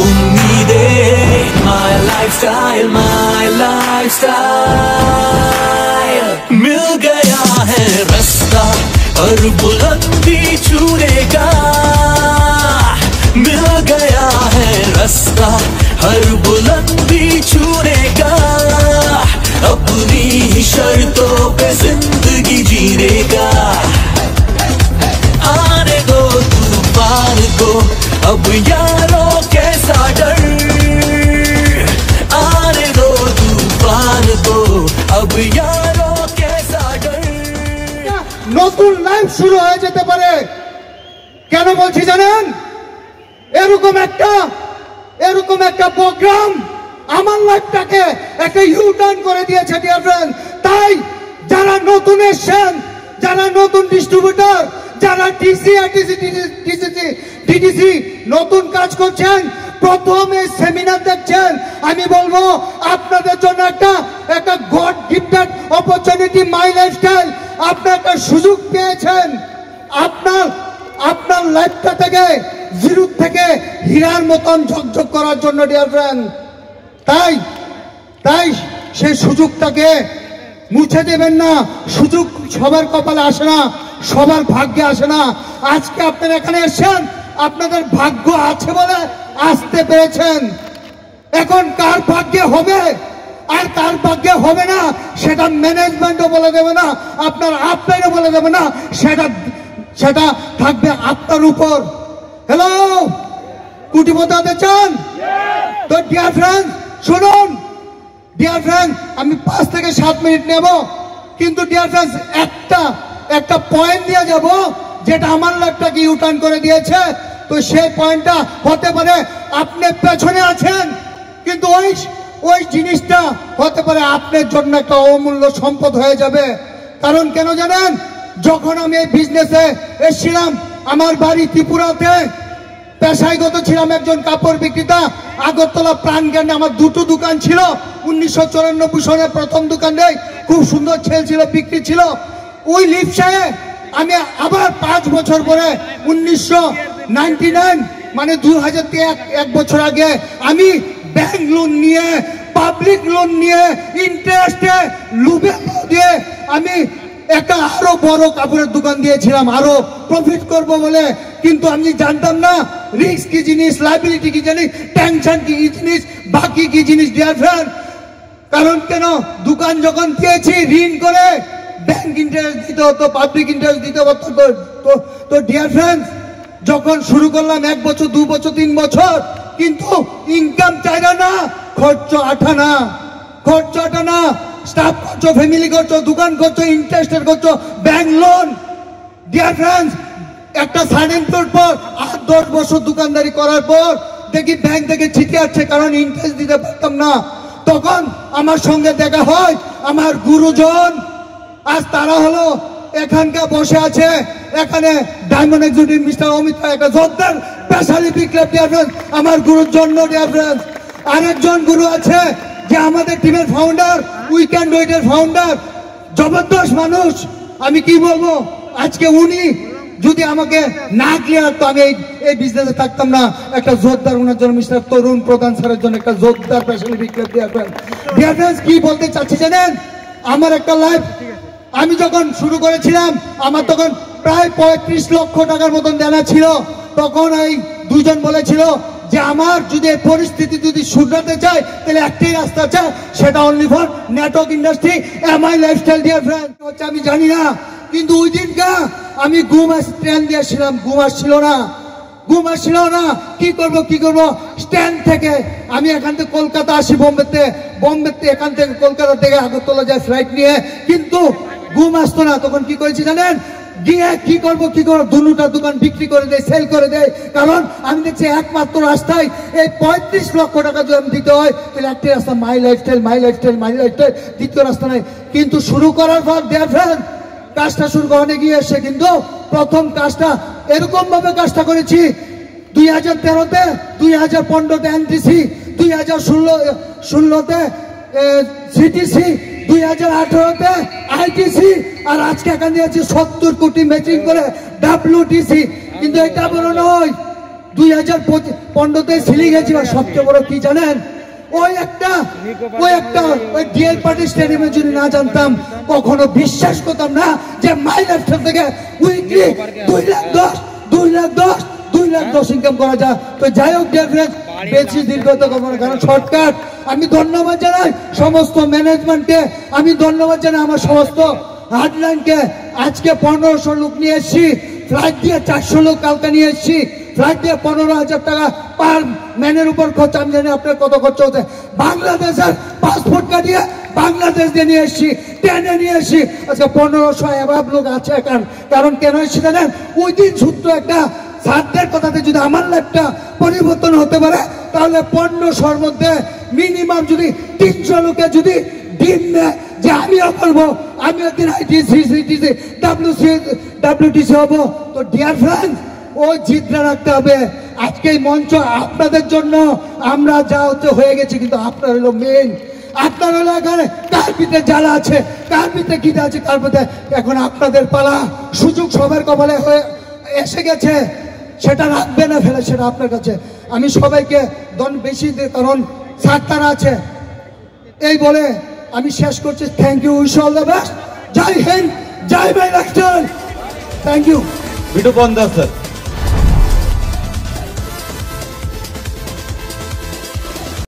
उम्मीदें my lifestyle मिल गया है रास्ता और बुलंदी छूने का मिल गया है रास्ता हर बुलंदी छूने का अपनी ही शर्तों पे जिंदगी जीने का आने दो तूफान को अब यारों कैसा डर आने दो तूफान को अब यारों कैसा डर নতুন লাইফ শুরু হয়ে যেতে পারে কেন বলছি জানেন এরকম একটা প্রোগ্রাম আমার লাইফটাকে একটা ইউ টার্ন করে দিয়েছে ডিয়ার ফ্রেন্ড তাই যারা নতুন এসেছেন যারা নতুন ডিস্ট্রিবিউটর যারা ডিটিসি নতুন কাজ করছেন প্রথমে সেমিনার দেখছেন আমি বলবো আপনাদের জন্য একটা গড গিফটেড অপরচুনিটি মাই লাইফস্টাইল আপনারা একটা সুযোগ পেয়েছেন আপনার লাইফটা থেকে জিরো থেকে হীরার মতন ঝকঝক করার জন্য ডিয়ার ফ্রেন্ড তাই সেই সুযোগটাকে মুছে দেবেন না সুযোগ সবার কপালে আসে না সবার ভাগ্যে আসে না আজকে আপনারা এখানে এসেছেন আপনাদের ভাগ্য আছে বলে আসতে পেরেছেন এখন কার ভাগ্যে হবে আর কার ভাগ্যে হবে না সেটা ম্যানেজমেন্টও বলে দেবে না আপনার আপলাইনও বলে দেবে না সেটা থাকবে আপনার উপর হ্যালো কোটিপতি হতে চান তো ডিয়ার ফ্রেন্ড শুনুন ডিয়ার ফ্রেন্ড আমি 5 থেকে 7 মিনিট নেব কিন্তু ডিয়ার ফ্রেন্ড একটা পয়েন্ট দিয়ে যাব যেটা আমার লাইফটাকে ইউটার্ন করে দিয়েছে তো সেই পয়েন্টটা হতে পারে আপনি পেছনে আছেন কিন্তু ওই জিনিসটা হতে পারে আপনার জন্য একটা অমূল্য সম্পদ হয়ে যাবে কারণ কেন জানেন যখন আমি এই বিজনেসে এসেছিলাম আমার বাড়ি ত্রিপুরাতে পেশাগত ছিলাম একজন কাপড় বিক্রেতা আগরতলা প্রাণজ্ঞানে আমার দুটো দোকান ছিল 1994 সনে প্রথম দোকান নেই খুব সুন্দর সেল ছিল বিক্রি ছিল ওই লিপসায় আমি আবার 5 বছর পরে 1999 মানে 2001 এক বছর আগে আমি ব্যাংক লোন নিয়ে পাবলিক লোন নিয়ে ইন্টারেস্টে লুবে দিয়ে আমি একটা আরো বড় কাপড়ের দোকান দিয়েছিলাম আরো প্রফিট করব বলে কিন্তু আমি জানতাম না রিস্ক কি জিনিস লায়াবিলিটি কি জিনিস টেনশন কি জিনিস বাকি কি জিনিস ডিয়ার ফ্রেন্ড কারণ কেন দোকান যখন দিয়েছি ঋণ করে ব্যাংক ইন্টারেস্ট দিতে হতো পাবলিক ইন্টারেস্ট দিতে হতো তো ডিয়ার ফ্রেন্ডস যখন শুরু করলাম 1 বছর 2 বছর 3 বছর কিন্তু ইনকাম চাইরা না খরচ আঠানা স্টাফ খরচ ফ্যামিলি খরচ দোকান খরচ ইন্টারেস্টের খরচ ব্যাংক লোন ডিয়ার ফ্রেন্ডস একটা সার্টেন পর 8-10 বছর দোকানদারি করার পর দেখি ব্যাংক থেকে চিঠি আসছে কারণ ইন্টারেস্ট দিতে পারতাম না তখন আমার সঙ্গে দেখা হয় আমার গুরুজন আজ তারা হলো এখানকার বসে আছে এখানে ডায়মন্ড এক্সিকিউটিভ মিস্টার অমিত রায় একটা জোরদার স্পেশালিটি ক্লাব ডিয়ার ফ্রেন্ডস আমার গুরুর জন্য ডিয়ার ফ্রেন্ডস আরেকজন গুরু আছে যে আমাদের টিমের ফাউন্ডার উইকেন্ড ওয়েটের ফাউন্ডার জবরদস্ত মানুষ আমি কি বলবো আজকে উনি যদি আমাকে না ক্লিয়ার তো আমি এই বিজনেসে থাকতাম না একটা জোরদার ওনার জন্য মিস্টার তরুণ প্রধান স্যারের জন্য একটা জোরদার স্পেশালিটি ক্লাব ডিয়ার ফ্রেন্ডস কি বলতে চাচ্ছি জানেন আমার একটা লাইফ আমি যখন শুরু করেছিলাম আমার তখন প্রায় 35 লক্ষ টাকার মতন দেনা ছিল তখন এই দুজন বলেছিল যে আমার যদি এই পরিস্থিতি যদি শুধরাতে চাই তাহলে একটাই রাস্তা আছে সেটা only for network industry MI lifestyle dear friend হচ্ছে আমি জানি না কিন্তু ওই দিনকা আমি ঘুম দিয়েছিলাম ঘুম আসছিল না কি করব স্ট্যান্ড থেকে আমি এখান থেকে কলকাতা আসি বোম্বেতে এখান থেকে কলকাতা থেকে আগরতলা যাই ফ্লাইট নিয়ে কিন্তু ঘুম আসতো না তখন কি করেছি জানেন গিয়ে কি করব দুটা দোকান বিক্রি করে দেয় সেল করে দেয় কারণ আমি দেখছি একমাত্র রাস্তায় এই 35 লক্ষ টাকা যদি দিতে হয় তাহলে একটা রাস্তা মাই লাইফস্টাইল দ্বিতীয় রাস্তা নাই কিন্তু শুরু করার পর ডিয়ার ফ্রেন্ড কাজটা শুরু করতে গিয়ে এসে কিন্তু প্রথম কাজটা এরকম ভাবে কাজটা করেছি 2013-তে 2015-তে এনটিসি 2016-তে সিটিসি 2018-তে আইটিসি আর আজকে এখানে আছে 70 কোটি ম্যাচিং করে ডাব্লিউটিসি কিন্তু এটা বড় নয় 2015-তে সিলিং হয়েছিল। সবচেয়ে বড় কি জানেন, ওই একটা ডিএল পার্টি স্টেডিয়ামে যদি না জানতাম, কখনো বিশ্বাস করতাম না যে মাই লেফটার থেকে উইকলি 2 লাখ 10 ইনকাম করা যায়। তো যাই হোক ডিয়ার ফ্রেন্ডস, বেশি দীর্ঘতা করবো না, কারণ শর্টকাট। আমি ধন্যবাদ জানাই সমস্ত ম্যানেজমেন্টকে, আমি ধন্যবাদ জানাই আমার সমস্ত হার্ডলাইনকে। আজকে 1500 লোক নিয়ে এসেছি, ফ্লাইট দিয়ে 400 লোক কালকে নিয়ে এসেছি, ফ্লাইট দিয়ে 15,000 টাকা পার ম্যানের উপর খরচ। আমি জানি আপনার কত খরচ হচ্ছে। বাংলাদেশের পাসপোর্ট কাটিয়ে বাংলাদেশ দিয়ে নিয়ে এসেছি, ট্রেনে নিয়ে এসেছি। আজকে 1500 অ্যাভাব লোক আছে। কারণ কেন এসেছি জানেন, ওই দিন শুধু একটা সাধ্যের কথাতে যদি আমার লাইফটা পরিবর্তন হতে পারে, তাহলে 1500-র মধ্যে মিনিমাম যদি 300 লোকে যদি ডিম নেয় যে আমিও করবো, আমি একদিন আইটিসি, সিটিসি, ডাব্লিউটিসি হবো। তো ডিয়ার ফ্রেন্ডস, ওই জিতটা রাখতে হবে। আজকে এই মঞ্চ আপনাদের জন্য, আমরা যা হচ্ছে হয়ে গেছি, কিন্তু আপনার হলো মেন। আপনার হলো এখানে কার পিঠে জ্বালা আছে, কার পিঠে খিদে আছে, কার পিঠে। এখন আপনাদের পালা, সুযোগ সবার কপালে হয়ে এসে গেছে, সেটা রাখবে না ফেলে, সেটা আপনার কাছে। আমি সবাইকে বেশি কারণ স্যার তারা আছে, এই বলে আমি শেষ করছি। Thank you, wish all the best. জয় হিন্দ, জয় মাই লাস্টার। Thank you. বিটু পন্দাস স্যার।